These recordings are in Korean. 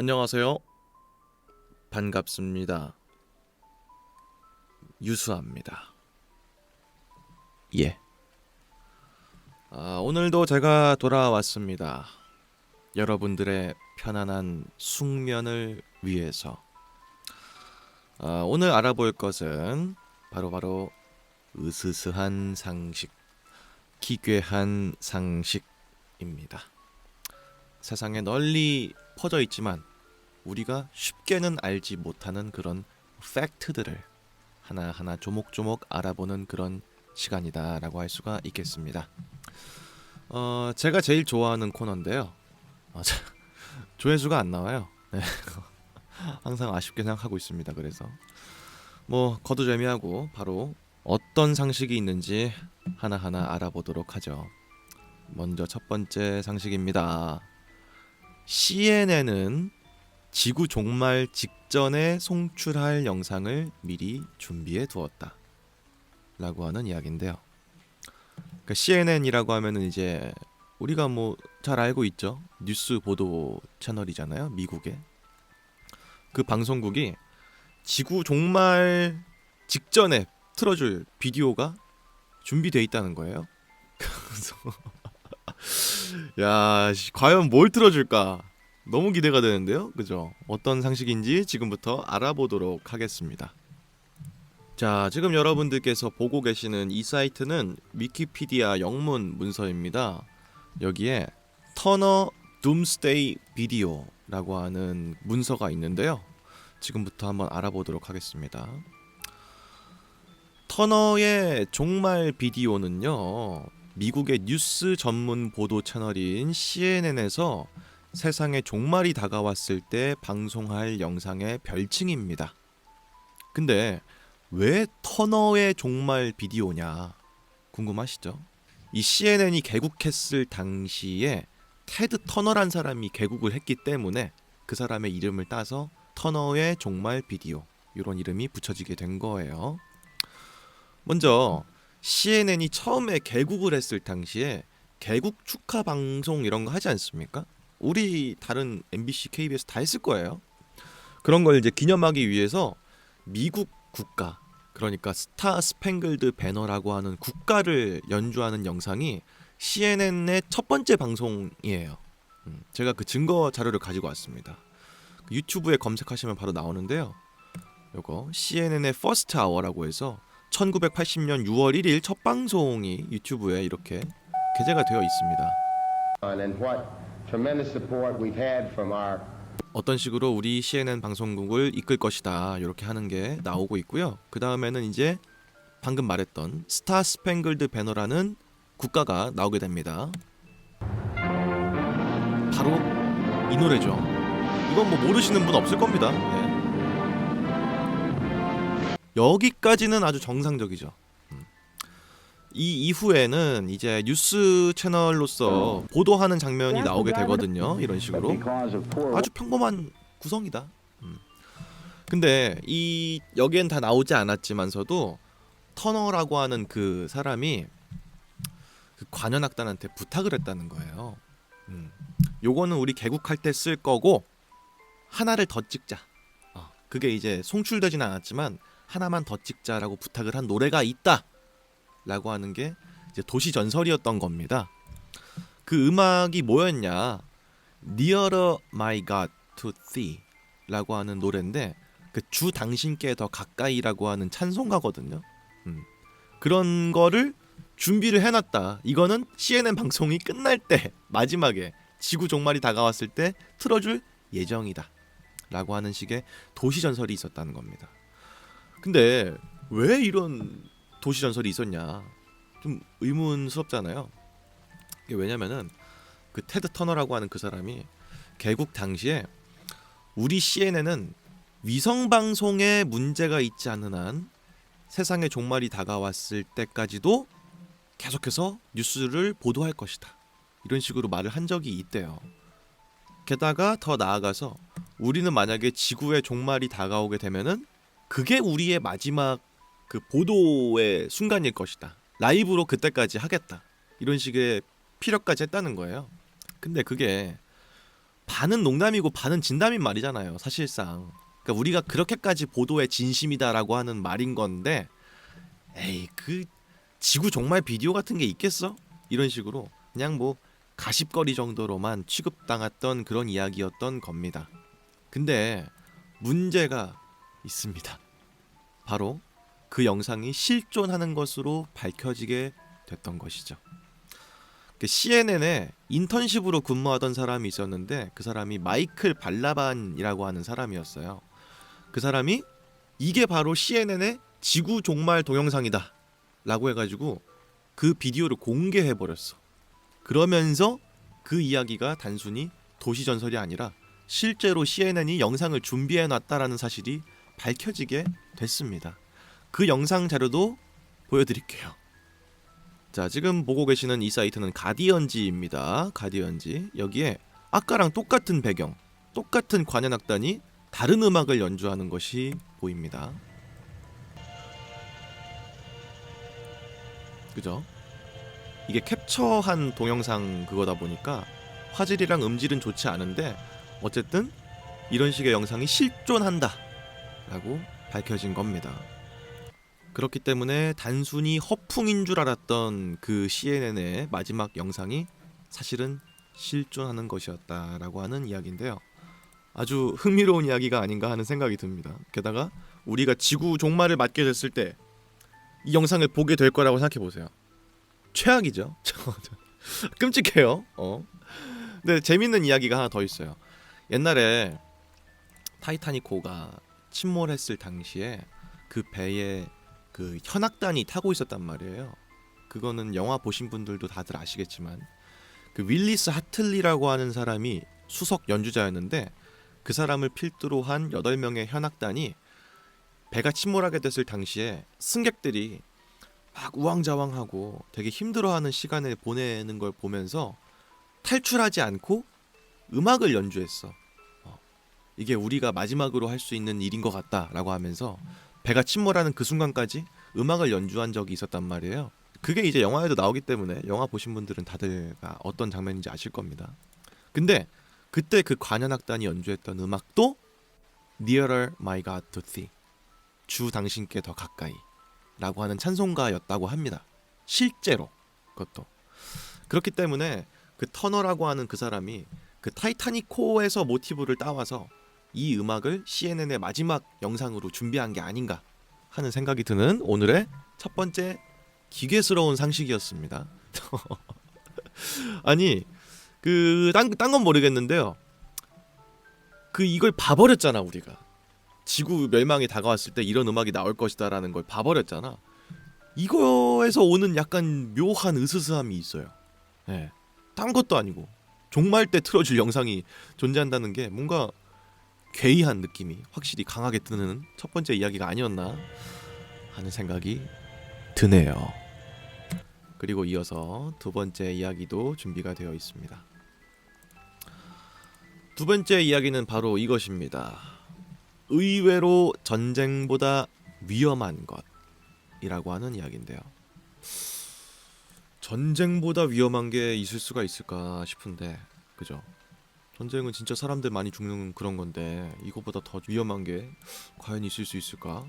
안녕하세요. 반갑습니다. 유수아입니다. 예. 오늘도 제가 돌아왔습니다. 여러분들의 편안한 숙면을 위해서. 오늘 알아볼 것은 바로 으스스한 상식, 기괴한 상식입니다. 세상에 널리 퍼져 있지만 우리가 쉽게는 알지 못하는 그런 팩트들을 하나하나 조목조목 알아보는 그런 시간이다라고 할 수가 있겠습니다. 제가 제일 좋아하는 코너인데요. 조회수가 안 나와요. 네. 항상 아쉽게 생각하고 있습니다. 그래서 거두절미하고 바로 어떤 상식이 있는지 하나하나 알아보도록 하죠. 먼저 첫 번째 상식입니다. CNN은 지구 종말 직전에 송출할 영상을 미리 준비해 두었다 라고 하는 이야기인데요. 그러니까 CNN이라고 하면은 이제 우리가 잘 알고 있죠. 뉴스 보도 채널이잖아요. 미국의 그 방송국이 지구 종말 직전에 틀어줄 비디오가 준비돼 있다는 거예요. 그래서 야, 과연 뭘 틀어줄까? 너무 기대가 되는데요. 그죠? 어떤 상식인지 지금부터 알아보도록 하겠습니다. 자, 지금 여러분들께서 보고 계시는 이 사이트는 위키피디아 영문 문서입니다. 여기에 터너 둠스데이 비디오라고 하는 문서가 있는데요. 지금부터 한번 알아보도록 하겠습니다. 터너의 종말 비디오는요, 미국의 뉴스 전문 보도 채널인 CNN에서 세상의 종말이 다가왔을 때 방송할 영상의 별칭입니다. 근데 왜 터너의 종말 비디오냐 궁금하시죠? 이 CNN이 개국했을 당시에 테드 터너란 사람이 개국을 했기 때문에 그 사람의 이름을 따서 터너의 종말 비디오 이런 이름이 붙여지게 된 거예요. 먼저 CNN이 처음에 개국을 했을 당시에 개국 축하 방송 이런 거 하지 않습니까? 우리 다른 MBC, KBS 다 했을 거예요. 그런 걸 이제 기념하기 위해서 미국 국가, 그러니까 스타 스팽글드 배너라고 하는 국가를 연주하는 영상이 CNN의 첫 번째 방송이에요. 제가 그 증거 자료를 가지고 왔습니다. 유튜브에 검색하시면 바로 나오는데요. 요거 CNN의 First Hour라고 해서 1980년 6월 1일 첫 방송이 유튜브에 이렇게 게재가 되어 있습니다. 어떤 식으로 우리 CNN 방송국을 이끌 것이다 이렇게 하는 게 나오고 있고요. 그 다음에는 이제 방금 말했던 스타 스팽글드 배너라는 국가가 나오게 됩니다. 바로 이 노래죠. 이건 모르시는 분 없을 겁니다. 네. 여기까지는 아주 정상적이죠. 이 이후에는 이제 뉴스 채널로서 보도하는 장면이 나오게 되거든요. 이런 식으로 아주 평범한 구성이다. 근데 이 여기엔 다 나오지 않았지만서도 터너라고 하는 그 사람이 그 관현악단한테 부탁을 했다는 거예요. 요거는 우리 개국할 때 쓸 거고 하나를 더 찍자. 그게 이제 송출되진 않았지만 하나만 더 찍자라고 부탁을 한 노래가 있다. 라고 하는 게 이제 도시 전설이었던 겁니다. 그 음악이 뭐였냐? Nearer My God to Thee 라고 하는 노래인데 그 주 당신께 더 가까이라고 하는 찬송가거든요. 그런 거를 준비를 해놨다. 이거는 CNN 방송이 끝날 때 마지막에 지구 종말이 다가왔을 때 틀어줄 예정이다. 라고 하는 식의 도시 전설이 있었다는 겁니다. 근데 왜 이런 도시 전설이 있었냐? 좀 의문스럽잖아요. 이게 왜냐면은 그 테드 터너라고 하는 그 사람이 개국 당시에 우리 CNN은 위성 방송에 문제가 있지 않는 한 세상의 종말이 다가왔을 때까지도 계속해서 뉴스를 보도할 것이다. 이런 식으로 말을 한 적이 있대요. 게다가 더 나아가서 우리는 만약에 지구의 종말이 다가오게 되면은 그게 우리의 마지막 그 보도의 순간일 것이다. 라이브로 그때까지 하겠다. 이런 식의 피력까지 했다는 거예요. 근데 그게 반은 농담이고 반은 진담인 말이잖아요, 사실상. 그러니까 우리가 그렇게까지 보도에 진심이다라고 하는 말인 건데, 에이, 그 지구 종말 비디오 같은 게 있겠어? 이런 식으로 그냥 뭐 가십거리 정도로만 취급당했던 그런 이야기였던 겁니다. 근데 문제가 있습니다. 바로 그 영상이 실존하는 것으로 밝혀지게 됐던 것이죠. CNN에 인턴십으로 근무하던 사람이 있었는데, 그 사람이 마이클 발라반이라고 하는 사람이었어요. 그 사람이 이게 바로 CNN의 지구 종말 동영상이다 라고 해가지고 그 비디오를 공개해버렸어. 그러면서 그 이야기가 단순히 도시전설이 아니라 실제로 CNN이 영상을 준비해놨다라는 사실이 밝혀지게 됐습니다. 그 영상 자료도 보여드릴게요. 자, 지금 보고 계시는 이 사이트는 가디언지입니다. 가디언지. 여기에 아까랑 똑같은 배경, 똑같은 관현악단이 다른 음악을 연주하는 것이 보입니다. 그죠? 이게 캡처한 동영상 그거다 보니까 화질이랑 음질은 좋지 않은데, 어쨌든 이런 식의 영상이 실존한다 라고 밝혀진 겁니다. 그렇기 때문에 단순히 허풍인 줄 알았던 그 CNN의 마지막 영상이 사실은 실존하는 것이었다라고 하는 이야기인데요. 아주 흥미로운 이야기가 아닌가 하는 생각이 듭니다. 게다가 우리가 지구 종말을 맞게 됐을 때 이 영상을 보게 될 거라고 생각해 보세요. 최악이죠. 끔찍해요. 근데 재밌는 이야기가 하나 더 있어요. 옛날에 타이타닉호가 침몰했을 당시에 그 배에 그 현악단이 타고 있었단 말이에요. 그거는 영화 보신 분들도 다들 아시겠지만, 그 윌리스 하틀리라고 하는 사람이 수석 연주자였는데, 그 사람을 필두로 한 8명의 현악단이 배가 침몰하게 됐을 당시에 승객들이 막 우왕좌왕하고 되게 힘들어하는 시간을 보내는 걸 보면서 탈출하지 않고 음악을 연주했어. 이게 우리가 마지막으로 할 수 있는 일인 것 같다라고 하면서 배가 침몰하는 그 순간까지 음악을 연주한 적이 있었단 말이에요. 그게 이제 영화에도 나오기 때문에 영화 보신 분들은 다들 어떤 장면인지 아실 겁니다. 근데 그때 그 관현악단이 연주했던 음악도 Nearer My God to Thee, 주 당신께 더 가까이 라고 하는 찬송가였다고 합니다. 실제로. 그것도 그렇기 때문에 그 터너라고 하는 그 사람이 그 타이타닉호에서 모티브를 따와서 이 음악을 CNN의 마지막 영상으로 준비한 게 아닌가 하는 생각이 드는 오늘의 첫 번째 기괴스러운 상식이었습니다. 아니 그 딴 건 모르겠는데요. 그 이걸 봐버렸잖아. 우리가 지구 멸망이 다가왔을 때 이런 음악이 나올 것이다라는 걸 봐버렸잖아. 이거에서 오는 약간 묘한 으스스함이 있어요. 네. 딴 것도 아니고 종말 때 틀어줄 영상이 존재한다는 게 뭔가 괴이한 느낌이 확실히 강하게 드는 첫 번째 이야기가 아니었나 하는 생각이 드네요. 그리고 이어서 두 번째 이야기도 준비가 되어 있습니다. 두 번째 이야기는 바로 이것입니다. 의외로 전쟁보다 위험한 것이라고 하는 이야기인데요. 전쟁보다 위험한 게 있을 수가 있을까 싶은데, 그죠? 전쟁은 진짜 사람들 많이 죽는 그런 건데 이거보다 더 위험한 게 과연 있을 수 있을까?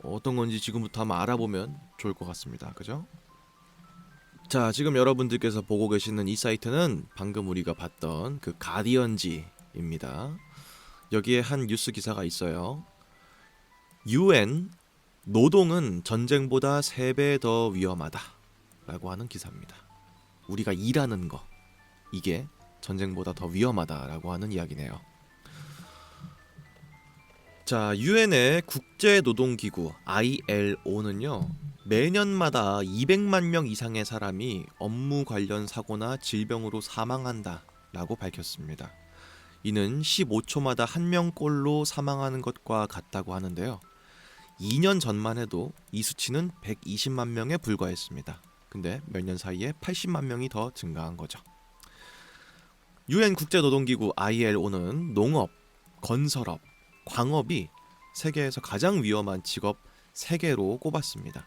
어떤 건지 지금부터 한번 알아보면 좋을 것 같습니다. 그죠? 자, 지금 여러분들께서 보고 계시는 이 사이트는 방금 우리가 봤던 그 가디언지입니다. 여기에 한 뉴스 기사가 있어요. UN 노동은 전쟁보다 3배 더 위험하다 라고 하는 기사입니다. 우리가 일하는 거, 이게 전쟁보다 더 위험하다라고 하는 이야기네요. 자, UN의 국제노동기구 ILO는요, 매년마다 200만 명 이상의 사람이 업무 관련 사고나 질병으로 사망한다라고 밝혔습니다. 이는 15초마다 1명꼴로 사망하는 것과 같다고 하는데요. 2년 전만 해도 이 수치는 120만 명에 불과했습니다. 근데 몇 년 사이에 80만 명이 더 증가한 거죠. UN 국제노동기구 ILO는 농업, 건설업, 광업이 세계에서 가장 위험한 직업 3개로 꼽았습니다.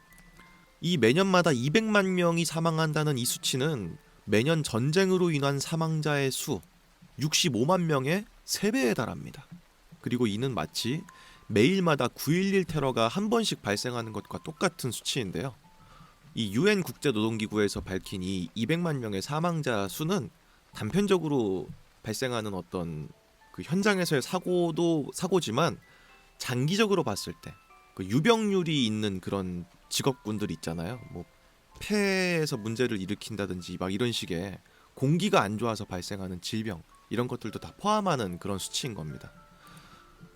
이 매년마다 200만 명이 사망한다는 이 수치는 매년 전쟁으로 인한 사망자의 수, 65만 명의 3배에 달합니다. 그리고 이는 마치 매일마다 9.11 테러가 한 번씩 발생하는 것과 똑같은 수치인데요. 이 UN 국제노동기구에서 밝힌 이 200만 명의 사망자 수는 단편적으로 발생하는 어떤 그 현장에서의 사고도 사고지만 장기적으로 봤을 때 그 유병률이 있는 그런 직업군들 있잖아요. 뭐 폐에서 문제를 일으킨다든지 막 이런 식의 공기가 안 좋아서 발생하는 질병 이런 것들도 다 포함하는 그런 수치인 겁니다.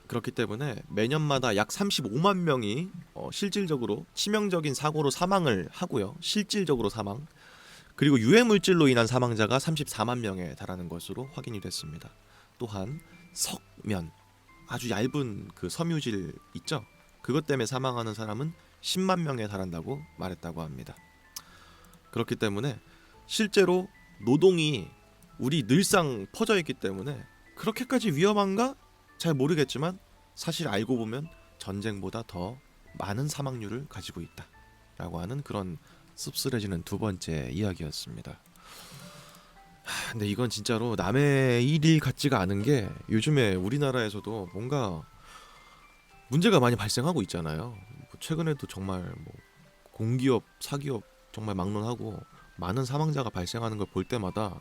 그렇기 때문에 매년마다 약 35만 명이 실질적으로 치명적인 사고로 사망을 하고요. 실질적으로 사망. 그리고 유해 물질로 인한 사망자가 34만 명에 달하는 것으로 확인이 됐습니다. 또한 석면, 아주 얇은 그 섬유질 있죠? 그것 때문에 사망하는 사람은 10만 명에 달한다고 말했다고 합니다. 그렇기 때문에 실제로 노동이 우리 늘상 퍼져 있기 때문에 그렇게까지 위험한가? 잘 모르겠지만 사실 알고 보면 전쟁보다 더 많은 사망률을 가지고 있다 라고 하는 그런 씁쓸해지는 두 번째 이야기였습니다. 근데 이건 진짜로 남의 일이 같지가 않은 게 요즘에 우리나라에서도 뭔가 문제가 많이 발생하고 있잖아요. 최근에도 정말 뭐 공기업, 사기업 정말 막론하고 많은 사망자가 발생하는 걸 볼 때마다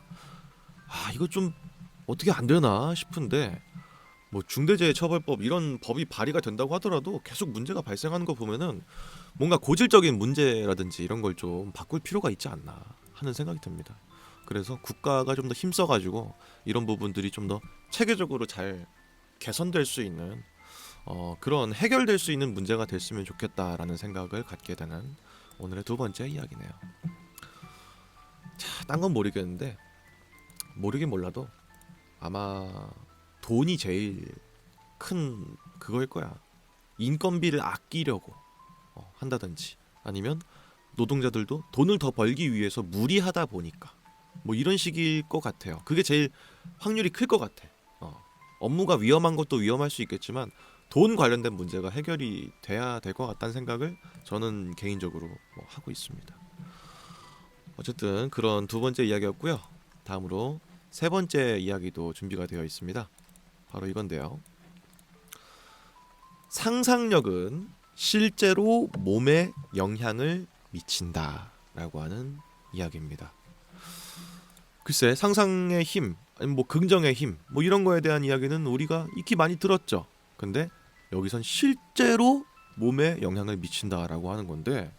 이거 좀 어떻게 안 되나 싶은데 뭐 중대재해처벌법 이런 법이 발의가 된다고 하더라도 계속 문제가 발생하는 거 보면은 뭔가 고질적인 문제라든지 이런 걸 좀 바꿀 필요가 있지 않나 하는 생각이 듭니다. 그래서 국가가 좀 더 힘써가지고 이런 부분들이 좀 더 체계적으로 잘 개선될 수 있는 그런 해결될 수 있는 문제가 됐으면 좋겠다라는 생각을 갖게 되는 오늘의 두 번째 이야기네요. 자, 딴 건 모르겠는데 모르긴 몰라도 아마 돈이 제일 큰 그거일 거야. 인건비를 아끼려고 한다든지 아니면 노동자들도 돈을 더 벌기 위해서 무리하다 보니까 뭐 이런 식일 것 같아요. 그게 제일 확률이 클 것 같아. 업무가 위험한 것도 위험할 수 있겠지만 돈 관련된 문제가 해결이 돼야 될 것 같다는 생각을 저는 개인적으로 하고 있습니다. 어쨌든 그런 두 번째 이야기였고요. 다음으로 세 번째 이야기도 준비가 되어 있습니다. 바로 이건데요. 상상력은 실제로 몸에 영향을 미친다라고 하는 이야기입니다. 글쎄, 상상의 힘, 아니면 뭐 긍정의 힘, 뭐 이런 거에 대한 이야기는 우리가 익히 많이 들었죠. 근데 여기선 실제로 몸에 영향을 미친다라고 하는 건데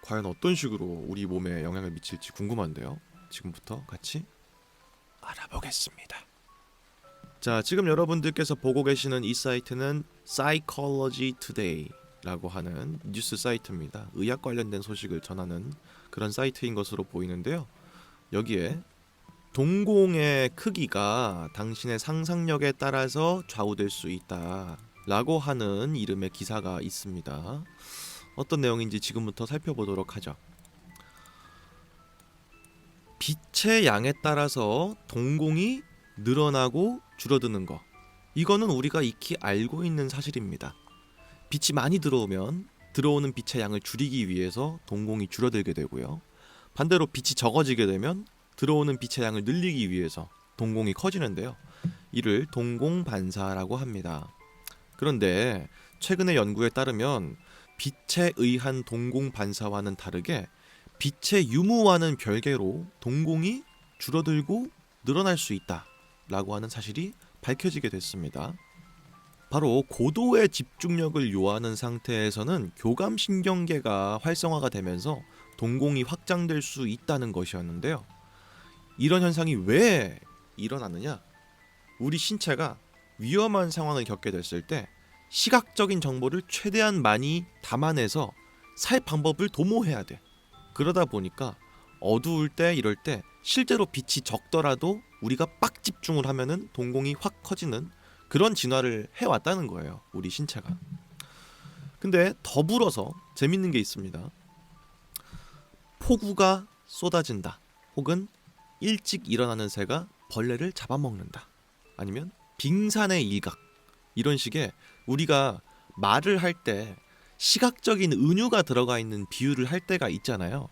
과연 어떤 식으로 우리 몸에 영향을 미칠지 궁금한데요. 지금부터 같이 알아보겠습니다. 자, 지금 여러분들께서 보고 계시는 이 사이트는 Psychology Today라고 하는 뉴스 사이트입니다. 의학 관련된 소식을 전하는 그런 사이트인 것으로 보이는데요. 여기에 동공의 크기가 당신의 상상력에 따라서 좌우될 수 있다라고 하는 이름의 기사가 있습니다. 어떤 내용인지 지금부터 살펴보도록 하죠. 빛의 양에 따라서 동공이 늘어나고 줄어드는 거, 이거는 우리가 익히 알고 있는 사실입니다. 빛이 많이 들어오면 들어오는 빛의 양을 줄이기 위해서 동공이 줄어들게 되고요. 반대로 빛이 적어지게 되면 들어오는 빛의 양을 늘리기 위해서 동공이 커지는데요. 이를 동공 반사라고 합니다. 그런데 최근의 연구에 따르면 빛에 의한 동공 반사와는 다르게 빛의 유무와는 별개로 동공이 줄어들고 늘어날 수 있다라고 하는 사실이 밝혀지게 됐습니다. 바로 고도의 집중력을 요하는 상태에서는 교감신경계가 활성화가 되면서 동공이 확장될 수 있다는 것이었는데요. 이런 현상이 왜 일어나느냐? 우리 신체가 위험한 상황을 겪게 됐을 때 시각적인 정보를 최대한 많이 담아내서 살 방법을 도모해야 돼. 그러다 보니까 어두울 때 이럴 때 실제로 빛이 적더라도 우리가 빡 집중을 하면은 동공이 확 커지는 그런 진화를 해왔다는 거예요. 우리 신체가. 근데 더불어서 재밌는 게 있습니다. 폭우가 쏟아진다. 혹은 일찍 일어나는 새가 벌레를 잡아먹는다. 아니면 빙산의 일각. 이런 식의 우리가 말을 할 때 시각적인 은유가 들어가 있는 비유를 할 때가 있잖아요.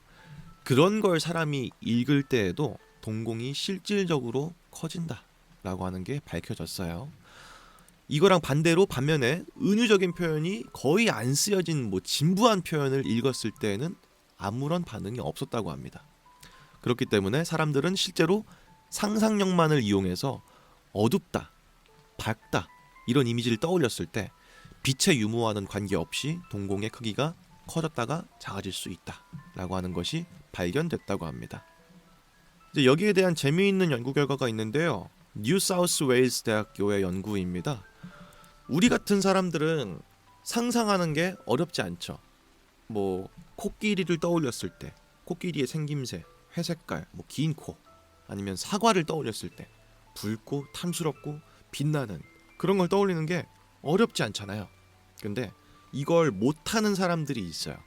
그런 걸 사람이 읽을 때에도 동공이 실질적으로 커진다 라고 하는 게 밝혀졌어요. 이거랑 반면에 은유적인 표현이 거의 안 쓰여진 진부한 표현을 읽었을 때에는 아무런 반응이 없었다고 합니다. 그렇기 때문에 사람들은 실제로 상상력만을 이용해서 어둡다, 밝다 이런 이미지를 떠올렸을 때 빛의 유무와는 관계없이 동공의 크기가 커졌다가 작아질 수 있다라고 하는 것이 발견됐다고 합니다. 이제 여기에 대한 재미있는 연구 결과가 있는데요. 뉴 사우스 웨일스 대학교의 연구입니다. 우리 같은 사람들은 상상하는 게 어렵지 않죠. 코끼리를 떠올렸을 때 코끼리의 생김새, 회색깔, 긴 코, 아니면 사과를 떠올렸을 때 붉고 탐스럽고 빛나는 그런 걸 떠올리는 게 어렵지 않잖아요. 근데 이걸 못하는 사람들이 있어요.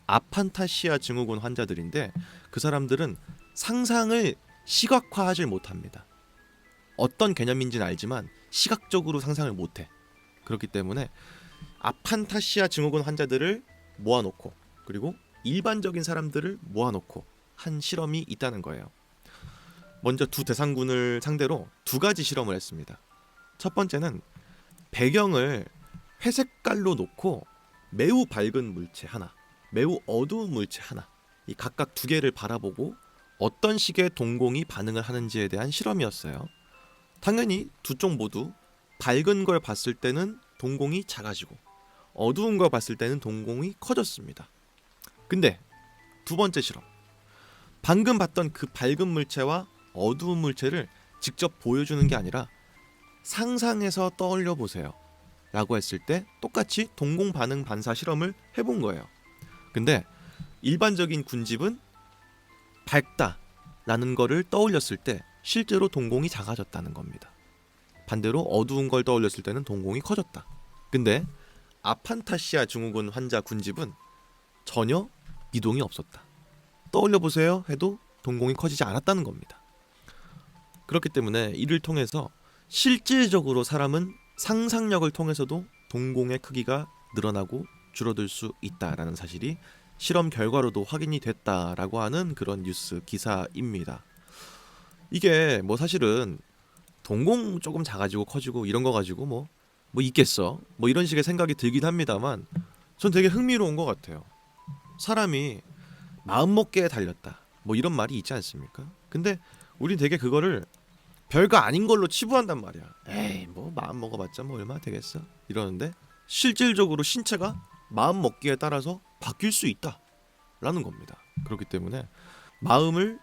아판타시아 증후군 환자들인데 그 사람들은 상상을 시각화하지 못합니다. 어떤 개념인지는 알지만 시각적으로 상상을 못해. 그렇기 때문에 아판타시아 증후군 환자들을 모아놓고 그리고 일반적인 사람들을 모아놓고 한 실험이 있다는 거예요. 먼저 두 대상군을 상대로 두 가지 실험을 했습니다. 첫 번째는 배경을 회색깔로 놓고 매우 밝은 물체 하나, 매우 어두운 물체 하나, 이 각각 두 개를 바라보고 어떤 식의 동공이 반응을 하는지에 대한 실험이었어요. 당연히 두 쪽 모두 밝은 걸 봤을 때는 동공이 작아지고 어두운 걸 봤을 때는 동공이 커졌습니다. 근데 두 번째 실험, 방금 봤던 그 밝은 물체와 어두운 물체를 직접 보여주는 게 아니라 상상해서 떠올려 보세요 라고 했을 때 똑같이 동공 반응 반사 실험을 해본 거예요. 근데 일반적인 군집은 밝다 라는 거를 떠올렸을 때 실제로 동공이 작아졌다는 겁니다. 반대로 어두운 걸 떠올렸을 때는 동공이 커졌다. 근데 아판타시아 증후군 환자 군집은 전혀 이동이 없었다. 떠올려 보세요 해도 동공이 커지지 않았다는 겁니다. 그렇기 때문에 이를 통해서 실질적으로 사람은 상상력을 통해서도 동공의 크기가 늘어나고 줄어들 수 있다라는 사실이 실험 결과로도 확인이 됐다라고 하는 그런 뉴스 기사입니다. 이게 사실은 동공 조금 작아지고 커지고 이런 거 가지고 뭐 있겠어? 이런 식의 생각이 들긴 합니다만 전 되게 흥미로운 것 같아요. 사람이 마음먹기에 달렸다. 이런 말이 있지 않습니까? 근데 우린 되게 그거를 별거 아닌 걸로 치부한단 말이야. 에이 마음 먹어봤자 얼마 되겠어? 이러는데 실질적으로 신체가 마음 먹기에 따라서 바뀔 수 있다 라는 겁니다. 그렇기 때문에 마음을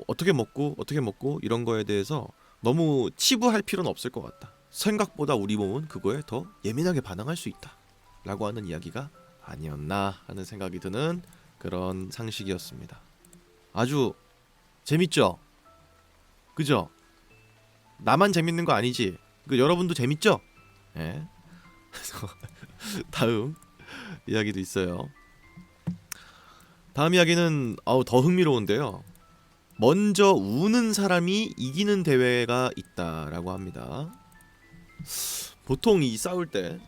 어떻게 먹고 이런 거에 대해서 너무 치부할 필요는 없을 것 같다. 생각보다 우리 몸은 그거에 더 예민하게 반응할 수 있다 라고 하는 이야기가 아니었나 하는 생각이 드는 그런 상식이었습니다. 아주 재밌죠? 그죠? 나만 재밌는 거 아니지? 여러분도 재밌죠? 예. 다음 이야기도 있어요. 다음 이야기는 더 흥미로운데요. 먼저 우는 사람이 이기는 대회가 있다라고 합니다. 보통 이 싸울 때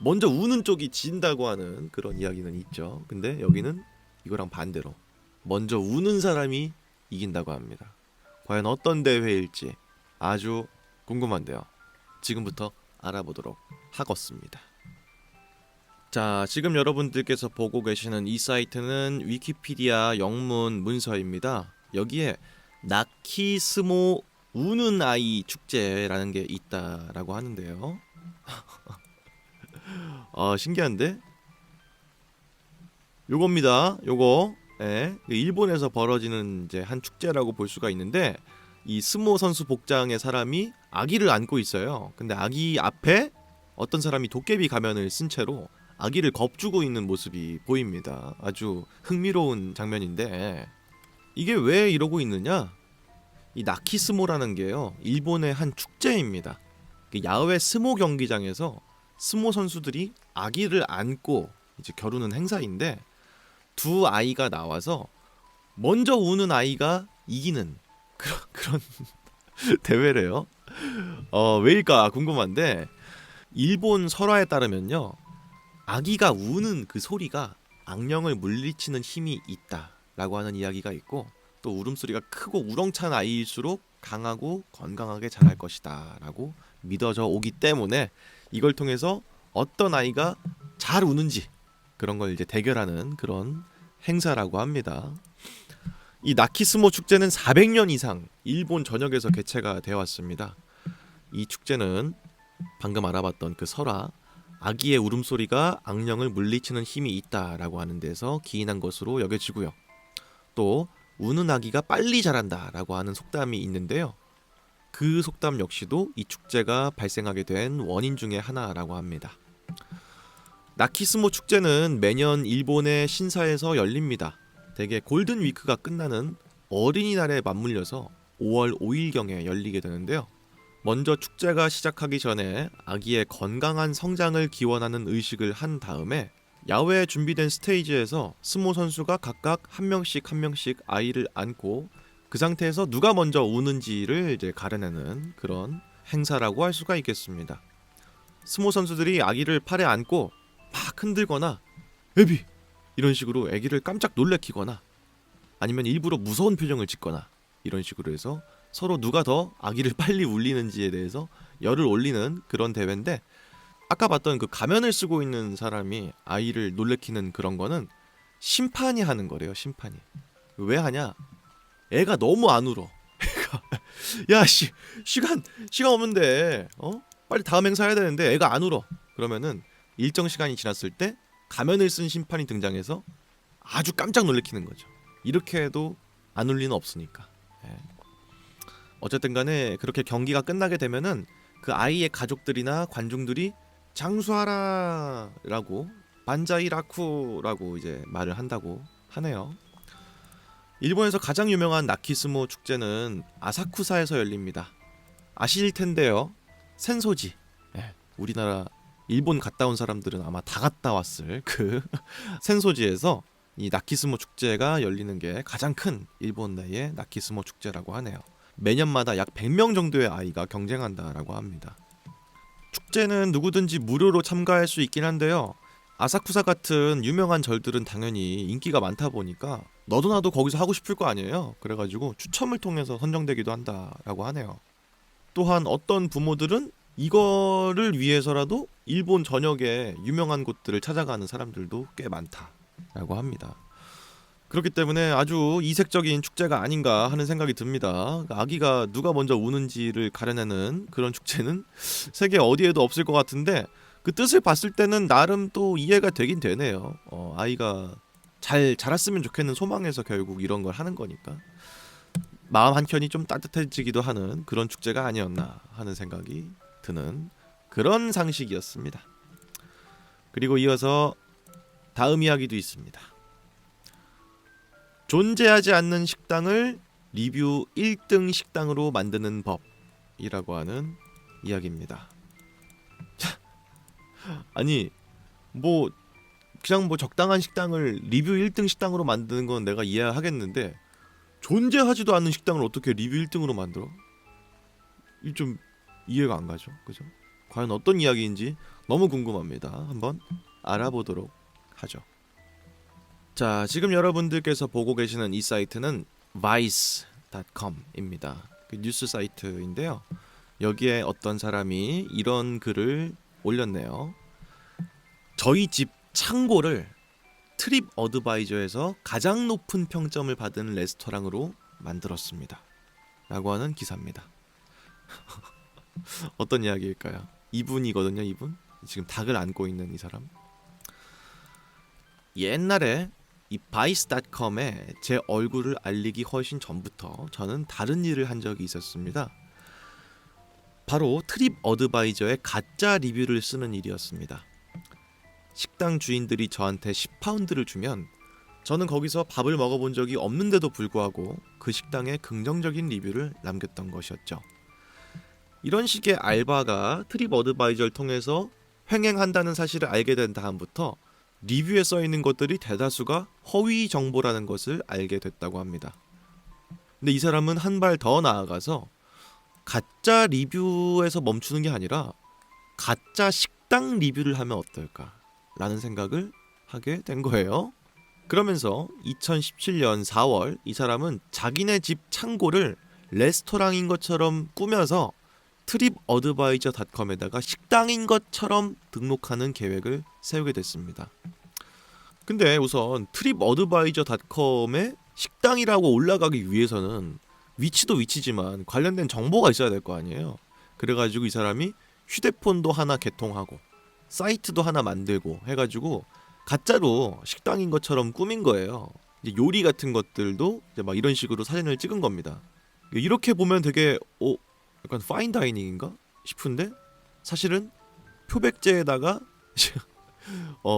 먼저 우는 쪽이 진다고 하는 그런 이야기는 있죠. 근데 여기는 이거랑 반대로 먼저 우는 사람이 이긴다고 합니다. 과연 어떤 대회일지 아주 궁금한데요. 지금부터 알아보도록 하겠습니다. 자, 지금 여러분들께서 보고 계시는 이 사이트는 위키피디아 영문 문서입니다. 여기에 나키스모 우는 아이 축제라는 게 있다라고 하는데요. 신기한데? 요겁니다. 요거. 예. 일본에서 벌어지는 이제 한 축제라고 볼 수가 있는데 이 스모 선수 복장의 사람이 아기를 안고 있어요. 근데 아기 앞에 어떤 사람이 도깨비 가면을 쓴 채로 아기를 겁주고 있는 모습이 보입니다. 아주 흥미로운 장면인데 이게 왜 이러고 있느냐? 이 나키스모라는 게요, 일본의 한 축제입니다. 야외 스모 경기장에서 스모 선수들이 아기를 안고 이제 겨루는 행사인데 두 아이가 나와서 먼저 우는 아이가 이기는 그런 대회래요. 왜일까 궁금한데 일본 설화에 따르면요, 아기가 우는 그 소리가 악령을 물리치는 힘이 있다라고 하는 이야기가 있고, 또 울음소리가 크고 우렁찬 아이일수록 강하고 건강하게 자랄 것이다 라고 믿어져 오기 때문에 이걸 통해서 어떤 아이가 잘 우는지 그런 걸 이제 대결하는 그런 행사라고 합니다. 이 나키스모 축제는 400년 이상 일본 전역에서 개최가 되어 왔습니다. 이 축제는 방금 알아봤던 그 설화, 아기의 울음소리가 악령을 물리치는 힘이 있다라고 하는 데서 기인한 것으로 여겨지고요. 또 우는 아기가 빨리 자란다라고 하는 속담이 있는데요. 그 속담 역시도 이 축제가 발생하게 된 원인 중에 하나라고 합니다. 나키스모 축제는 매년 일본의 신사에서 열립니다. 대개 골든 위크가 끝나는 어린이날에 맞물려서 5월 5일경에 열리게 되는데요. 먼저 축제가 시작하기 전에 아기의 건강한 성장을 기원하는 의식을 한 다음에 야외에 준비된 스테이지에서 스모 선수가 각각 한 명씩 아이를 안고 그 상태에서 누가 먼저 우는지를 이제 가려내는 그런 행사라고 할 수가 있겠습니다. 스모 선수들이 아기를 팔에 안고 막 흔들거나 애비! 이런 식으로 아기를 깜짝 놀래키거나 아니면 일부러 무서운 표정을 짓거나 이런 식으로 해서 서로 누가 더 아기를 빨리 울리는지에 대해서 열을 올리는 그런 대회인데, 아까 봤던 그 가면을 쓰고 있는 사람이 아이를 놀래키는 그런 거는 심판이 하는 거래요. 심판이. 왜 하냐? 애가 너무 안 울어. 야 시간 없는데 빨리 다음 행사 해야 되는데 애가 안 울어. 그러면은 일정 시간이 지났을 때 가면을 쓴 심판이 등장해서 아주 깜짝 놀래키는 거죠. 이렇게 해도 안 울 리는 없으니까. 어쨌든 간에 그렇게 경기가 끝나게 되면은 그 아이의 가족들이나 관중들이 장수하라 라고 반자이 라쿠라고 이제 말을 한다고 하네요. 일본에서 가장 유명한 나키스모 축제는 아사쿠사에서 열립니다. 아실 텐데요. 센소지. 우리나라 일본 갔다 온 사람들은 아마 다 갔다 왔을 그 센소지에서 이 나키스모 축제가 열리는 게 가장 큰 일본 내의 나키스모 축제라고 하네요. 매년마다 약 100명 정도의 아이가 경쟁한다라고 합니다. 축제는 누구든지 무료로 참가할 수 있긴 한데요. 아사쿠사 같은 유명한 절들은 당연히 인기가 많다 보니까 너도 나도 거기서 하고 싶을 거 아니에요. 그래가지고 추첨을 통해서 선정되기도 한다라고 하네요. 또한 어떤 부모들은 이거를 위해서라도 일본 전역의 유명한 곳들을 찾아가는 사람들도 꽤 많다라고 합니다. 그렇기 때문에 아주 이색적인 축제가 아닌가 하는 생각이 듭니다. 아기가 누가 먼저 우는지를 가려내는 그런 축제는 세계 어디에도 없을 것 같은데 그 뜻을 봤을 때는 나름 또 이해가 되긴 되네요. 아이가 잘 자랐으면 좋겠는 소망에서 결국 이런 걸 하는 거니까 마음 한켠이 좀 따뜻해지기도 하는 그런 축제가 아니었나 하는 생각이 드는 그런 상식이었습니다. 그리고 이어서 다음 이야기도 있습니다. 존재하지 않는 식당을 리뷰 1등 식당으로 만드는 법이라고 하는 이야기입니다. 아니 그냥 적당한 식당을 리뷰 1등 식당으로 만드는 건 내가 이해하겠는데 존재하지도 않는 식당을 어떻게 리뷰 1등으로 만들어? 이 좀 이해가 안 가죠. 그죠? 과연 어떤 이야기인지 너무 궁금합니다. 한번 알아보도록 하죠. 자, 지금 여러분들께서 보고 계시는 이 사이트는 vice.com입니다. 그 뉴스 사이트인데요. 여기에 어떤 사람이 이런 글을 올렸네요. 저희 집 창고를 트립 어드바이저에서 가장 높은 평점을 받은 레스토랑으로 만들었습니다. 라고 하는 기사입니다. 어떤 이야기일까요? 이분이거든요. 이분. 지금 닭을 안고 있는 이 사람. 옛날에 이 vice.com에 제 얼굴을 알리기 훨씬 전부터 저는 다른 일을 한 적이 있었습니다. 바로 트립 어드바이저의 가짜 리뷰를 쓰는 일이었습니다. 식당 주인들이 저한테 10파운드를 주면 저는 거기서 밥을 먹어본 적이 없는데도 불구하고 그 식당에 긍정적인 리뷰를 남겼던 것이었죠. 이런 식의 알바가 트립 어드바이저를 통해서 횡행한다는 사실을 알게 된 다음부터 리뷰에 써있는 것들이 대다수가 허위 정보라는 것을 알게 됐다고 합니다. 근데 이 사람은 한 발 더 나아가서 가짜 리뷰에서 멈추는 게 아니라 가짜 식당 리뷰를 하면 어떨까 라는 생각을 하게 된 거예요. 그러면서 2017년 4월 이 사람은 자기네 집 창고를 레스토랑인 것처럼 꾸며서 트립어드바이저닷컴에다가 식당인 것처럼 등록하는 계획을 세우게 됐습니다. 근데 우선 트립어드바이저닷컴에 식당이라고 올라가기 위해서는 위치도 위치지만 관련된 정보가 있어야 될 거 아니에요. 그래가지고 이 사람이 휴대폰도 하나 개통하고 사이트도 하나 만들고 해가지고 가짜로 식당인 것처럼 꾸민 거예요. 이제 요리 같은 것들도 이제 막 이런 식으로 사진을 찍은 겁니다. 이렇게 보면 되게 약간 파인 다이닝인가 싶은데 사실은 표백제에다가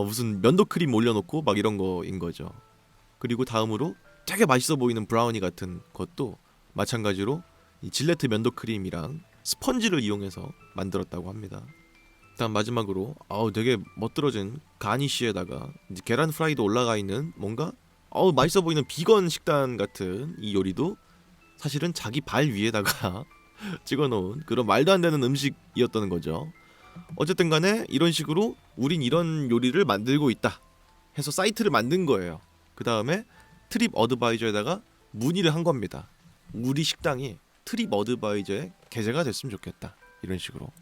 무슨 면도 크림 올려놓고 막 이런 거인 거죠. 그리고 다음으로 되게 맛있어 보이는 브라우니 같은 것도 마찬가지로 이 질레트 면도 크림이랑 스펀지를 이용해서 만들었다고 합니다. 일단 마지막으로 되게 멋들어진 가니쉬에다가 이제 계란 프라이도 올라가 있는 뭔가 맛있어 보이는 비건 식단 같은 이 요리도 사실은 자기 발 위에다가 찍어놓은 그런 말도 안 되는 음식이었다는 거죠. 어쨌든 간에 이런 식으로 우린 이런 요리를 만들고 있다 해서 사이트를 만든 거예요. 그 다음에 트립어드바이저에다가 문의를 한 겁니다. 우리 식당이 트립어드바이저에 게재가 됐으면 좋겠다, 이런 식으로.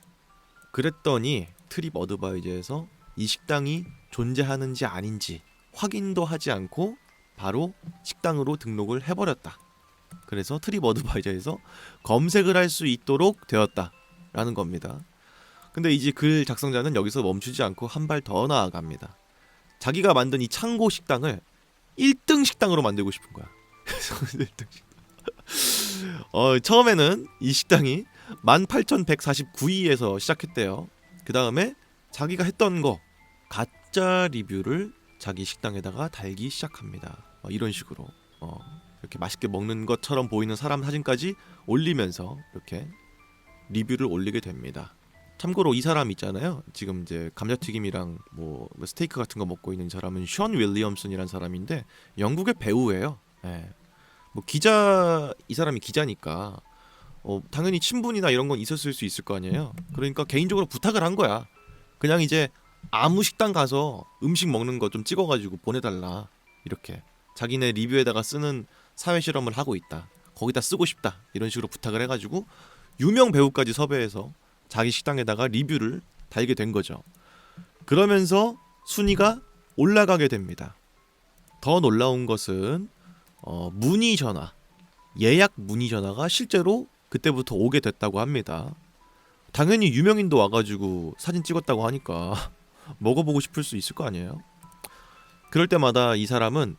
그랬더니 트립어드바이저에서 이 식당이 존재하는지 아닌지 확인도 하지 않고 바로 식당으로 등록을 해버렸다. 그래서 트립어드바이저에서 검색을 할 수 있도록 되었다라는 겁니다. 근데 이제 글 작성자는 여기서 멈추지 않고 한 발 더 나아갑니다. 자기가 만든 이 창고 식당을 1등 식당으로 만들고 싶은 거야. 처음에는 이 식당이 18,149위에서 시작했대요. 그 다음에 자기가 했던 거 가짜 리뷰를 자기 식당에다가 달기 시작합니다. 이런 식으로 이렇게 맛있게 먹는 것처럼 보이는 사람 사진까지 올리면서 이렇게 리뷰를 올리게 됩니다. 참고로 이 사람 있잖아요. 지금 이제 감자튀김이랑 뭐 스테이크 같은 거 먹고 있는 사람은 션 윌리엄슨이라는 사람인데 영국의 배우예요. 네. 뭐 기자, 이 사람이 기자니까 당연히 친분이나 이런 건 있었을 수 있을 거 아니에요. 그러니까 개인적으로 부탁을 한 거야. 그냥 이제 아무 식당 가서 음식 먹는 거 좀 찍어가지고 보내달라, 이렇게 자기네 리뷰에다가 쓰는 사회 실험을 하고 있다, 거기다 쓰고 싶다, 이런 식으로 부탁을 해가지고 유명 배우까지 섭외해서 자기 식당에다가 리뷰를 달게 된 거죠. 그러면서 순위가 올라가게 됩니다. 더 놀라운 것은 문의 전화, 예약 문의 전화가 실제로 그때부터 오게 됐다고 합니다. 당연히 유명인도 와가지고 사진 찍었다고 하니까 먹어보고 싶을 수 있을 거 아니에요. 그럴 때마다 이 사람은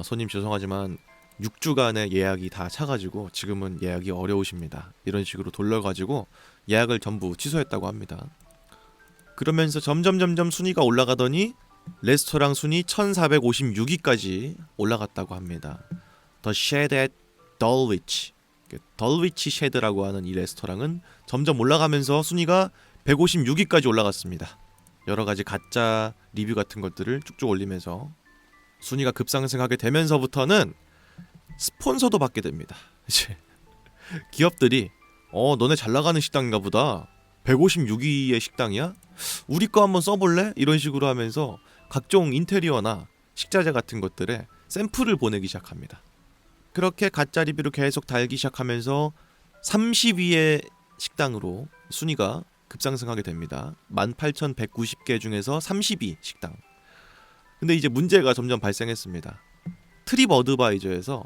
손님 죄송하지만 6주간의 예약이 다 차가지고 지금은 예약이 어려우십니다, 이런 식으로 돌려가지고 예약을 전부 취소했다고 합니다. 그러면서 점점 순위가 올라가더니 레스토랑 순위 1456위까지 올라갔다고 합니다. The Shed at Dulwich, 덜위치 쉐드라고 하는 이 레스토랑은 점점 올라가면서 순위가 156위까지 올라갔습니다. 여러가지 가짜 리뷰 같은 것들을 쭉쭉 올리면서 순위가 급상승하게 되면서부터는 스폰서도 받게 됩니다. 이제 기업들이 너네 잘나가는 식당인가 보다, 156위의 식당이야? 우리 거 한번 써볼래? 이런 식으로 하면서 각종 인테리어나 식자재 같은 것들에 샘플을 보내기 시작합니다. 그렇게 가짜 리뷰를 계속 달기 시작하면서 30위의 식당으로 순위가 급상승하게 됩니다. 18,190개 중에서 30위 식당. 근데 이제 문제가 점점 발생했습니다. 트립어드바이저에서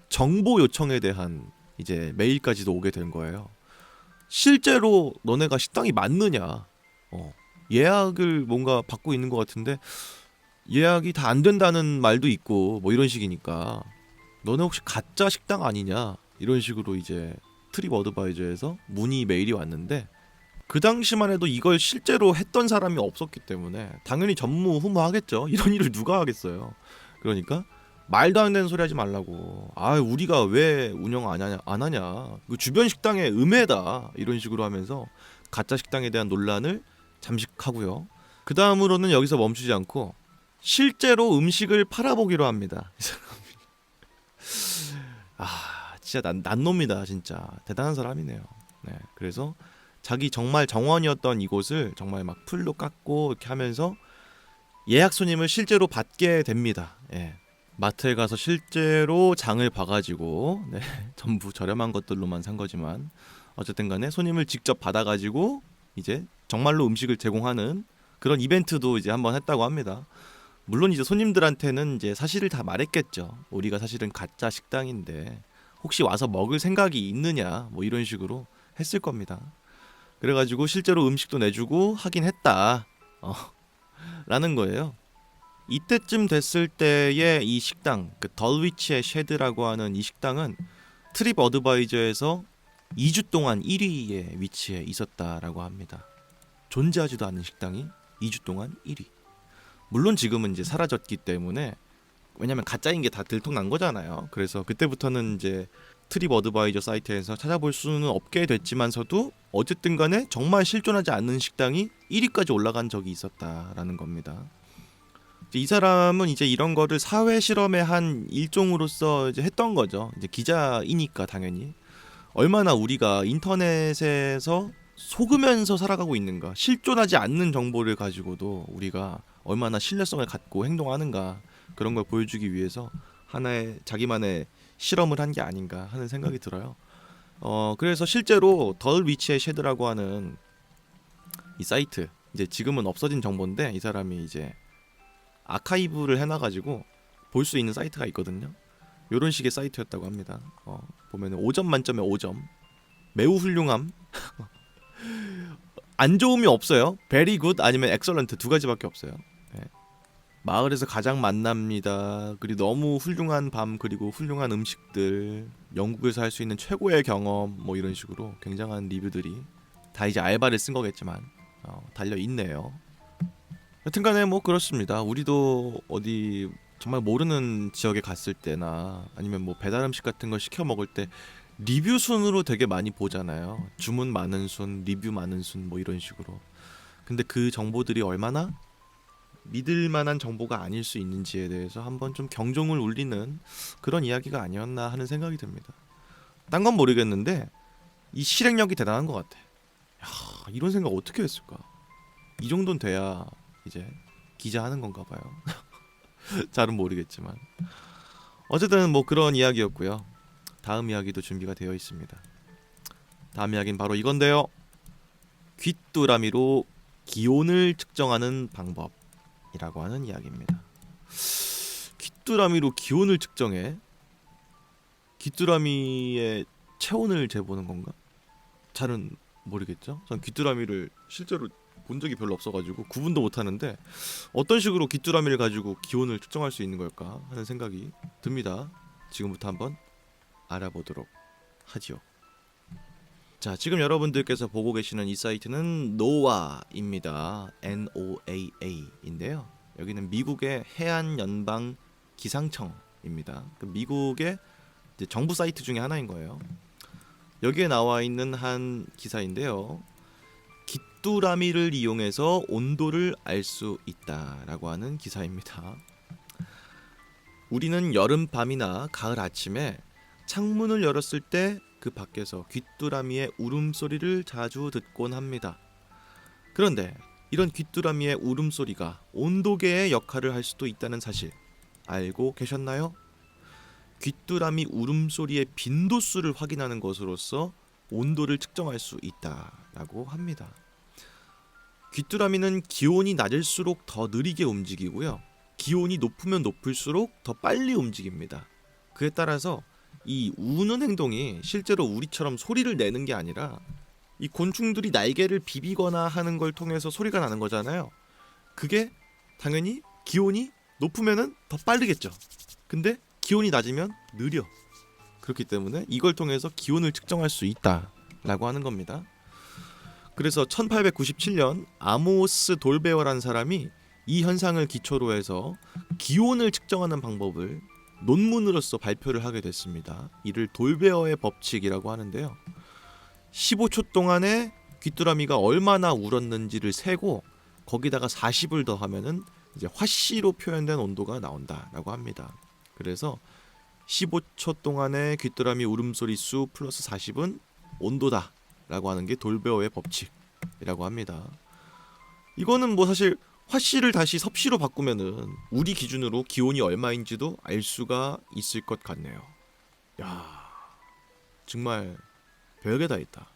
정보 요청에 대한 이제 메일까지도 오게 된 거예요. 실제로 너네가 식당이 맞느냐, 예약을 뭔가 받고 있는 것 같은데 예약이 다 안 된다는 말도 있고 뭐 이런 식이니까 너네 혹시 가짜 식당 아니냐, 이런 식으로 이제 트립어드바이저에서 문의 메일이 왔는데 그 당시만 해도 이걸 실제로 했던 사람이 없었기 때문에 당연히 전무후무하겠죠. 이런 일을 누가 하겠어요. 그러니까 말도 안 되는 소리 하지 말라고, 우리가 왜 운영 안 하냐, 그 주변 식당의 음해다, 이런 식으로 하면서 가짜 식당에 대한 논란을 잠식하고요. 그 다음으로는 여기서 멈추지 않고 실제로 음식을 팔아보기로 합니다. 진짜 난 놈이다, 진짜 대단한 사람이네요. 네, 그래서 자기 정말 정원이었던 이곳을 정말 막 풀로 깎고 이렇게 하면서 예약 손님을 실제로 받게 됩니다. 예. 마트에 가서 실제로 장을 봐가지고 네, 전부 저렴한 것들로만 산 거지만 어쨌든 간에 손님을 직접 받아가지고 이제 정말로 음식을 제공하는 그런 이벤트도 이제 한번 했다고 합니다. 물론 이제 손님들한테는 이제 사실을 다 말했겠죠. 우리가 사실은 가짜 식당인데 혹시 와서 먹을 생각이 있느냐 뭐 이런 식으로 했을 겁니다. 그래가지고 실제로 음식도 내주고 하긴 했다 라는 거예요. 이때쯤 됐을 때의 이 식당, 그 덜위치의 쉐드라고 하는 이 식당은 트립 어드바이저에서 2주 동안 1위에 위치해 있었다라고 합니다. 존재하지도 않는 식당이 2주 동안 1위. 물론 지금은 이제 사라졌기 때문에, 왜냐면 가짜인 게 다 들통난 거잖아요. 그래서 그때부터는 이제 트립 어드바이저 사이트에서 찾아볼 수는 없게 됐지만서도 어쨌든 간에 정말 실존하지 않는 식당이 1위까지 올라간 적이 있었다라는 겁니다. 이 사람은 이제 이런 거를 사회 실험의 한 일종으로서 이제 했던 거죠. 이제 기자이니까 당연히 얼마나 우리가 인터넷에서 속으면서 살아가고 있는가, 실존하지 않는 정보를 가지고도 우리가 얼마나 신뢰성을 갖고 행동하는가, 그런 걸 보여주기 위해서 하나의 자기만의 실험을 한 게 아닌가 하는 생각이 들어요. 그래서 실제로 덜 위치의 쉐드라고 하는 이 사이트, 이제 지금은 없어진 정보인데 이 사람이 이제 아카이브를 해놔가지고 볼 수 있는 사이트가 있거든요. 이런 식의 사이트였다고 합니다. 보면은 5점 만점에 5점, 매우 훌륭함, 안 좋음이 없어요. very good 아니면 excellent 두 가지밖에 없어요. 네. 마을에서 가장 만납니다. 그리고 너무 훌륭한 밤, 그리고 훌륭한 음식들, 영국에서 할 수 있는 최고의 경험, 뭐 이런 식으로 굉장한 리뷰들이 다 이제 알바를 쓴 거겠지만 달려 있네요. 여튼간에 뭐 그렇습니다. 우리도 어디 정말 모르는 지역에 갔을 때나 아니면 뭐 배달 음식 같은 걸 시켜 먹을 때 리뷰 순으로 되게 많이 보잖아요. 주문 많은 순, 리뷰 많은 순, 뭐 이런 식으로. 근데 그 정보들이 얼마나 믿을 만한 정보가 아닐 수 있는지에 대해서 한번 좀 경종을 울리는 그런 이야기가 아니었나 하는 생각이 듭니다. 딴 건 모르겠는데 이 실행력이 대단한 것 같아. 야, 이런 생각 어떻게 했을까? 이 정도는 돼야 이제 기자 하는 건가 봐요. 잘은 모르겠지만 어쨌든 뭐 그런 이야기였고요. 다음 이야기도 준비가 되어 있습니다. 다음 이야기는 바로 이건데요. 귀뚜라미로 기온을 측정하는 방법이라고 하는 이야기입니다. 귀뚜라미로 기온을 측정해? 귀뚜라미의 체온을 재보는 건가? 잘은 모르겠죠. 전 귀뚜라미를 실제로 본 적이 별로 없어가지고 구분도 못하는데 어떤 식으로 귀뚜라미를 가지고 기온을 측정할 수 있는 걸까 하는 생각이 듭니다. 지금부터 한번 알아보도록 하지요. 자, 지금 여러분들께서 보고 계시는 이 사이트는 노아입니다. NOAA인데요. 여기는 미국의 해안연방 기상청입니다. 미국의 정부 사이트 중에 하나인 거예요. 여기에 나와 있는 한 기사인데요. 귀뚜라미를 이용해서 온도를 알 수 있다라고 하는 기사입니다. 우리는 여름 밤이나 가을 아침에 창문을 열었을 때 그 밖에서 귀뚜라미의 울음소리를 자주 듣곤 합니다. 그런데 이런 귀뚜라미의 울음소리가 온도계의 역할을 할 수도 있다는 사실 알고 계셨나요? 귀뚜라미 울음소리의 빈도수를 확인하는 것으로서 온도를 측정할 수 있다라고 합니다. 귀뚜라미는 기온이 낮을수록 더 느리게 움직이고요. 기온이 높으면 높을수록 더 빨리 움직입니다. 그에 따라서 이 우는 행동이 실제로 우리처럼 소리를 내는 게 아니라 이 곤충들이 날개를 비비거나 하는 걸 통해서 소리가 나는 거잖아요. 그게 당연히 기온이 높으면은 더 빠르겠죠. 근데 기온이 낮으면 느려. 그렇기 때문에 이걸 통해서 기온을 측정할 수 있다라고 하는 겁니다. 그래서 1897년 아모스 돌베어라는 사람이 이 현상을 기초로 해서 기온을 측정하는 방법을 논문으로서 발표를 하게 됐습니다. 이를 돌베어의 법칙이라고 하는데요. 15초 동안에 귀뚜라미가 얼마나 울었는지를 세고 거기다가 40을 더하면은 이제 화씨로 표현된 온도가 나온다라고 합니다. 그래서 15초 동안의 귀뚜라미 울음소리 수 플러스 40은 온도다라고 하는 게 돌베어의 법칙이라고 합니다. 이거는 뭐 사실 화씨를 다시 섭씨로 바꾸면은 우리 기준으로 기온이 얼마인지도 알 수가 있을 것 같네요. 야, 정말 별게 다 있다.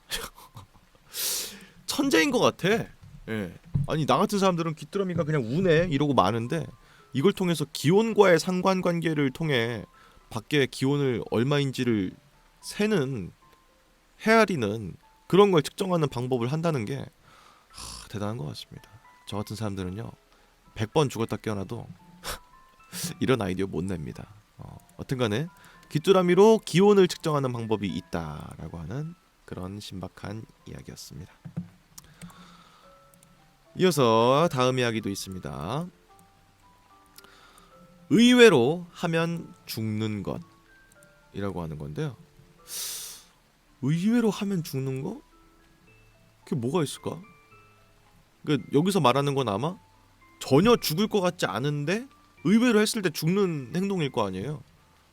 천재인 것 같아. 예. 아니 나 같은 사람들은 귀뚜라미가 그냥 우네 이러고 마는데 이걸 통해서 기온과의 상관관계를 통해 밖에 기온을 얼마인지를 세는 헤아리는 그런 걸 측정하는 방법을 한다는 게 대단한 것 같습니다. 저 같은 사람들은요 100번 죽었다 깨어나도 이런 아이디어 못 냅니다. 어튼간에 귀뚜라미로 기온을 측정하는 방법이 있다라고 하는 그런 신박한 이야기였습니다. 이어서 다음 이야기도 있습니다. 의외로 하면 죽는 것이라고 하는 건데요. 의외로 하면 죽는 거? 그게 뭐가 있을까? 그러니까 여기서 말하는 건 아마 전혀 죽을 것 같지 않은데 의외로 했을 때 죽는 행동일 거 아니에요.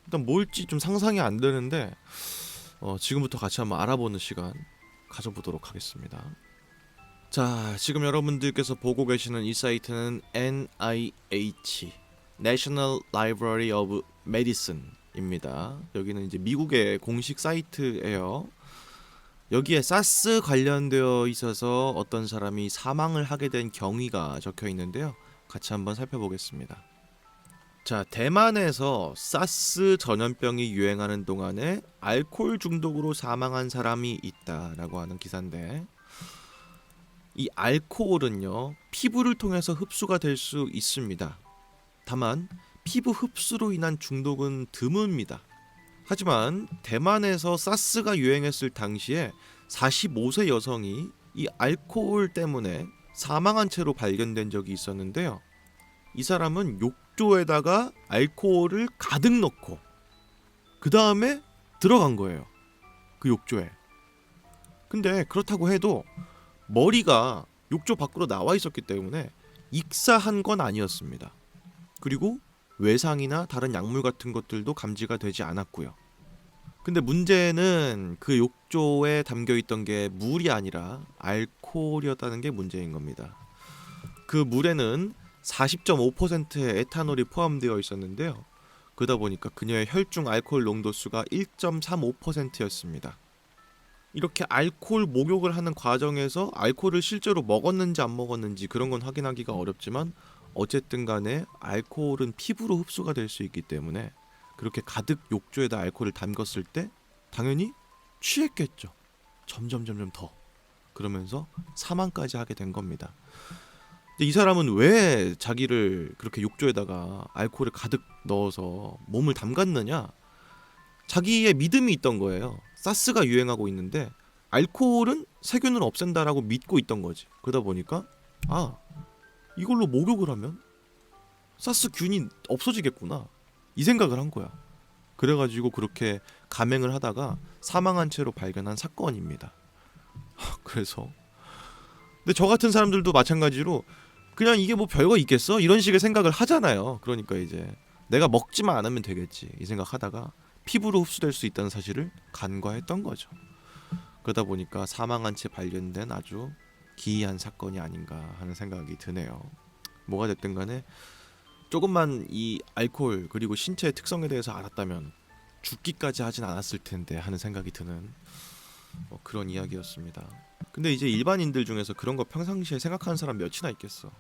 일단 뭘지 좀 상상이 안 되는데 지금부터 같이 한번 알아보는 시간 가져보도록 하겠습니다. 자, 지금 여러분들께서 보고 계시는 이 사이트는 NIH National Library of Medicine입니다. 여기는 이제 미국의 공식 사이트예요. 여기에 사스 관련되어 있어서 어떤 사람이 사망을 하게 된 경위가 적혀 있는데요. 같이 한번 살펴보겠습니다. 자, 대만에서 사스 전염병이 유행하는 동안에 알코올 중독으로 사망한 사람이 있다라고 하는 기사인데 이 알코올은요 피부를 통해서 흡수가 될 수 있습니다. 다만 피부 흡수로 인한 중독은 드뭅니다. 하지만 대만에서 사스가 유행했을 당시에 45세 여성이 이 알코올 때문에 사망한 채로 발견된 적이 있었는데요. 이 사람은 욕조에다가 알코올을 가득 넣고 그 다음에 들어간 거예요. 그 욕조에. 근데 그렇다고 해도 머리가 욕조 밖으로 나와 있었기 때문에 익사한 건 아니었습니다. 그리고 외상이나 다른 약물 같은 것들도 감지가 되지 않았고요. 근데 문제는 그 욕조에 담겨 있던 게 물이 아니라 알코올이었다는 게 문제인 겁니다. 그 물에는 40.5%의 에탄올이 포함되어 있었는데요. 그러다 보니까 그녀의 혈중 알코올 농도수가 1.35%였습니다. 이렇게 알코올 목욕을 하는 과정에서 알코올을 실제로 먹었는지 안 먹었는지 그런 건 확인하기가 어렵지만 어쨌든 간에 알코올은 피부로 흡수가 될 수 있기 때문에 그렇게 가득 욕조에다 알코올을 담궜을 때 당연히 취했겠죠. 점점 더. 그러면서 사망까지 하게 된 겁니다. 근데 이 사람은 왜 자기를 그렇게 욕조에다가 알코올을 가득 넣어서 몸을 담갔느냐? 자기의 믿음이 있던 거예요. 사스가 유행하고 있는데 알코올은 세균을 없앤다라고 믿고 있던 거지. 그러다 보니까 이걸로 목욕을 하면 사스균이 없어지겠구나 이 생각을 한 거야. 그래가지고 그렇게 감행을 하다가 사망한 채로 발견한 사건입니다. 그래서 근데 저 같은 사람들도 마찬가지로 그냥 이게 뭐 별거 있겠어? 이런 식의 생각을 하잖아요. 그러니까 이제 내가 먹지만 않으면 되겠지 이 생각하다가 피부로 흡수될 수 있다는 사실을 간과했던 거죠. 그러다 보니까 사망한 채 발견된 아주 기이한 사건이 아닌가 하는 생각이 드네요. 뭐가 됐든 간에 조금만 이 알코올 그리고 신체의 특성에 대해서 알았다면 죽기까지 하진 않았을 텐데 하는 생각이 드는 그런 이야기였습니다. 근데 이제 일반인들 중에서 그런 거 평상시에 생각하는 사람 몇이나 있겠어.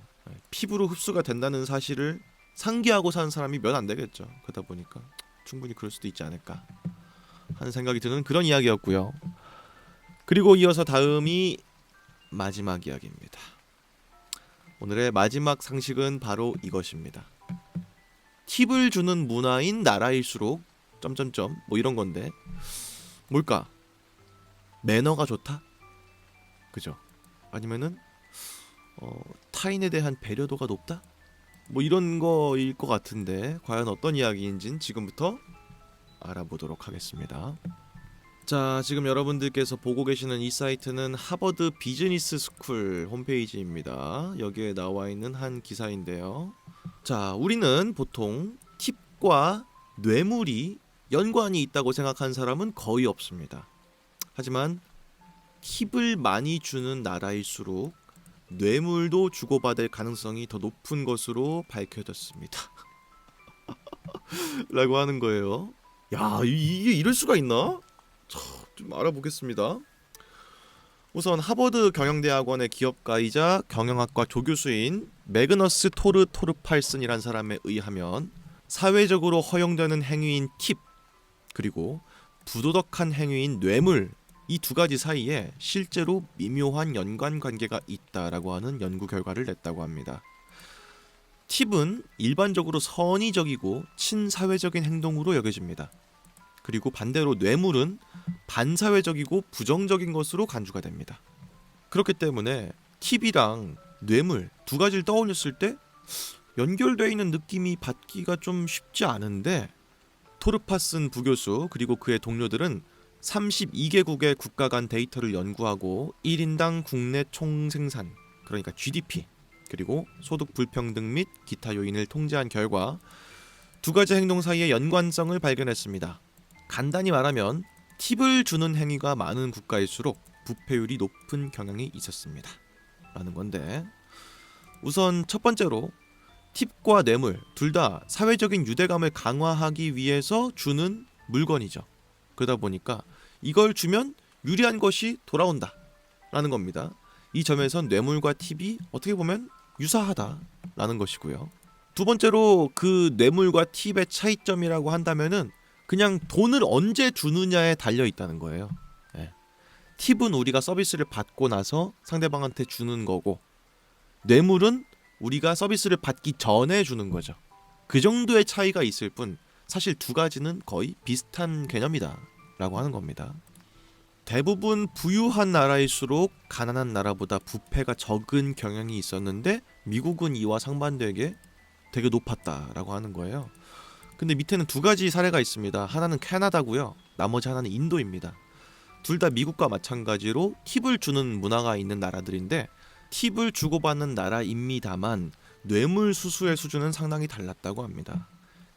피부로 흡수가 된다는 사실을 상기하고 사는 사람이 몇 안 되겠죠. 그러다 보니까 충분히 그럴 수도 있지 않을까 하는 생각이 드는 그런 이야기였고요. 그리고 이어서 다음이 마지막 이야기입니다. 오늘의 마지막 상식은 바로 이것입니다. 팁을 주는 문화인 나라일수록 점점점 뭐 이런 건데 뭘까? 매너가 좋다? 그죠? 아니면은 타인에 대한 배려도가 높다? 뭐 이런 거일 것 같은데 과연 어떤 이야기인지는 지금부터 알아보도록 하겠습니다. 자, 지금 여러분들께서 보고 계시는 이 사이트는 하버드 비즈니스 스쿨 홈페이지입니다. 여기에 나와 있는 한 기사인데요. 자, 우리는 보통 팁과 뇌물이 연관이 있다고 생각하는 사람은 거의 없습니다. 하지만 팁을 많이 주는 나라일수록 뇌물도 주고받을 가능성이 더 높은 것으로 밝혀졌습니다. 라고 하는 거예요. 야, 이게 이럴 수가 있나? 좀 알아보겠습니다. 우선 하버드 경영대학원의 기업가이자 경영학과 조교수인 매그너스 토르팔슨이란 사람에 의하면 사회적으로 허용되는 행위인 팁 그리고 부도덕한 행위인 뇌물 이 두 가지 사이에 실제로 미묘한 연관관계가 있다라고 하는 연구 결과를 냈다고 합니다. 팁은 일반적으로 선의적이고 친사회적인 행동으로 여겨집니다. 그리고 반대로 뇌물은 반사회적이고 부정적인 것으로 간주가 됩니다. 그렇기 때문에 팁이랑 뇌물 두 가지를 떠올렸을 때 연결되어 있는 느낌이 받기가 좀 쉽지 않은데 토르파슨 부교수 그리고 그의 동료들은 32개국의 국가 간 데이터를 연구하고 1인당 국내 총생산 그러니까 GDP 그리고 소득 불평등 및 기타 요인을 통제한 결과 두 가지 행동 사이의 연관성을 발견했습니다. 간단히 말하면 팁을 주는 행위가 많은 국가일수록 부패율이 높은 경향이 있었습니다. 라는 건데 우선 첫 번째로 팁과 뇌물 둘 다 사회적인 유대감을 강화하기 위해서 주는 물건이죠. 그러다 보니까 이걸 주면 유리한 것이 돌아온다 라는 겁니다. 이 점에선 뇌물과 팁이 어떻게 보면 유사하다라는 것이고요. 두 번째로 그 뇌물과 팁의 차이점이라고 한다면은 그냥 돈을 언제 주느냐에 달려 있다는 거예요. 네. 팁은 우리가 서비스를 받고 나서 상대방한테 주는 거고 뇌물은 우리가 서비스를 받기 전에 주는 거죠. 그 정도의 차이가 있을 뿐 사실 두 가지는 거의 비슷한 개념이다 라고 하는 겁니다. 대부분 부유한 나라일수록 가난한 나라보다 부패가 적은 경향이 있었는데 미국은 이와 상반되게 되게 높았다라고 하는 거예요. 근데 밑에는 두 가지 사례가 있습니다. 하나는 캐나다고요. 나머지 하나는 인도입니다. 둘 다 미국과 마찬가지로 팁을 주는 문화가 있는 나라들인데 팁을 주고받는 나라입니다만 뇌물 수수의 수준은 상당히 달랐다고 합니다.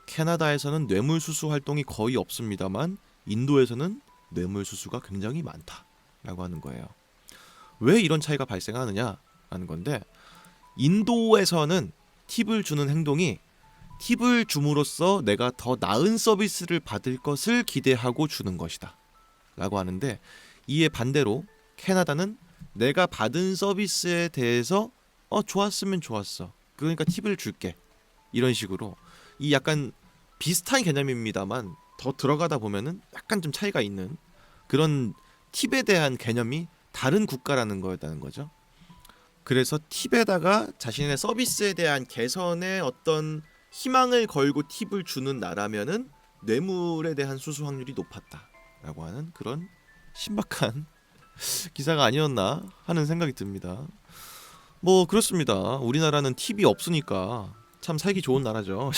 캐나다에서는 뇌물 수수 활동이 거의 없습니다만 인도에서는 뇌물 수수가 굉장히 많다라고 하는 거예요. 왜 이런 차이가 발생하느냐 하는 건데 인도에서는 팁을 주는 행동이 팁을 줌으로써 내가 더 나은 서비스를 받을 것을 기대하고 주는 것이다 라고 하는데 이에 반대로 캐나다는 내가 받은 서비스에 대해서 좋았으면 좋았어 그러니까 팁을 줄게 이런 식으로 이 약간 비슷한 개념입니다만 더 들어가다 보면은 약간 좀 차이가 있는 그런 팁에 대한 개념이 다른 국가라는 거였다는 거죠. 그래서 팁에다가 자신의 서비스에 대한 개선에 어떤 희망을 걸고 팁을 주는 나라면은 뇌물에 대한 수수 확률이 높았다라고 하는 그런 신박한 기사가 아니었나 하는 생각이 듭니다. 뭐 그렇습니다. 우리나라는 팁이 없으니까 참 살기 좋은 나라죠.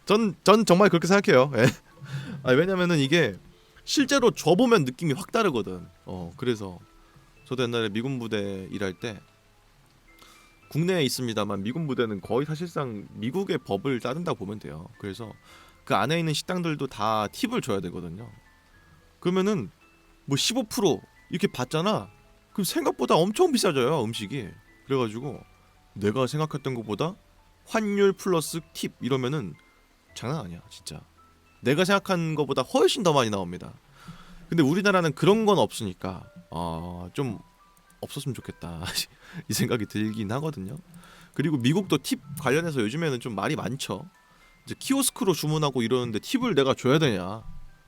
전 정말 그렇게 생각해요. 예. 왜냐면은 이게 실제로 줘보면 느낌이 확 다르거든. 그래서 저도 옛날에 미군 부대 일할 때 국내에 있습니다만 미군 부대는 거의 사실상 미국의 법을 따른다고 보면 돼요. 그래서 그 안에 있는 식당들도 다 팁을 줘야 되거든요. 그러면은 뭐 15% 이렇게 받잖아. 그럼 생각보다 엄청 비싸져요 음식이. 그래가지고 내가 생각했던 것보다 환율 플러스 팁 이러면은 장난 아니야 진짜. 내가 생각한 것보다 훨씬 더 많이 나옵니다. 근데 우리나라는 그런 건 없으니까 좀 없었으면 좋겠다 이 생각이 들긴 하거든요. 그리고 미국도 팁 관련해서 요즘에는 좀 말이 많죠. 이제 키오스크로 주문하고 이러는데 팁을 내가 줘야 되냐?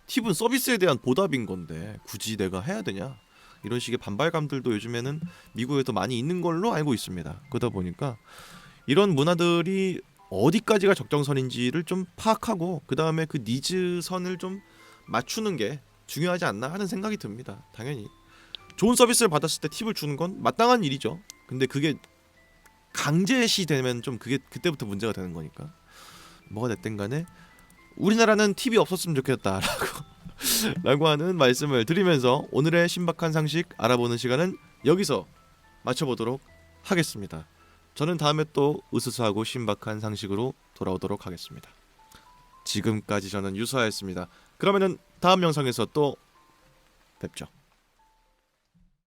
팁은 서비스에 대한 보답인 건데 굳이 내가 해야 되냐? 이런 식의 반발감들도 요즘에는 미국에도 많이 있는 걸로 알고 있습니다. 그러다 보니까 이런 문화들이 어디까지가 적정선인지를 좀 파악하고 그 다음에 그 니즈선을 좀 맞추는 게 중요하지 않나 하는 생각이 듭니다. 당연히 좋은 서비스를 받았을 때 팁을 주는 건 마땅한 일이죠. 근데 그게 강제시 되면 좀 그게 그때부터 문제가 되는 거니까 뭐가 됐든 간에 우리나라는 팁이 없었으면 좋겠다라고 라고 하는 말씀을 드리면서 오늘의 신박한 상식 알아보는 시간은 여기서 마쳐보도록 하겠습니다. 저는 다음에 또 으스스하고 신박한 상식으로 돌아오도록 하겠습니다. 지금까지 저는 유서였습니다. 그러면은 다음 영상에서 또 뵙죠.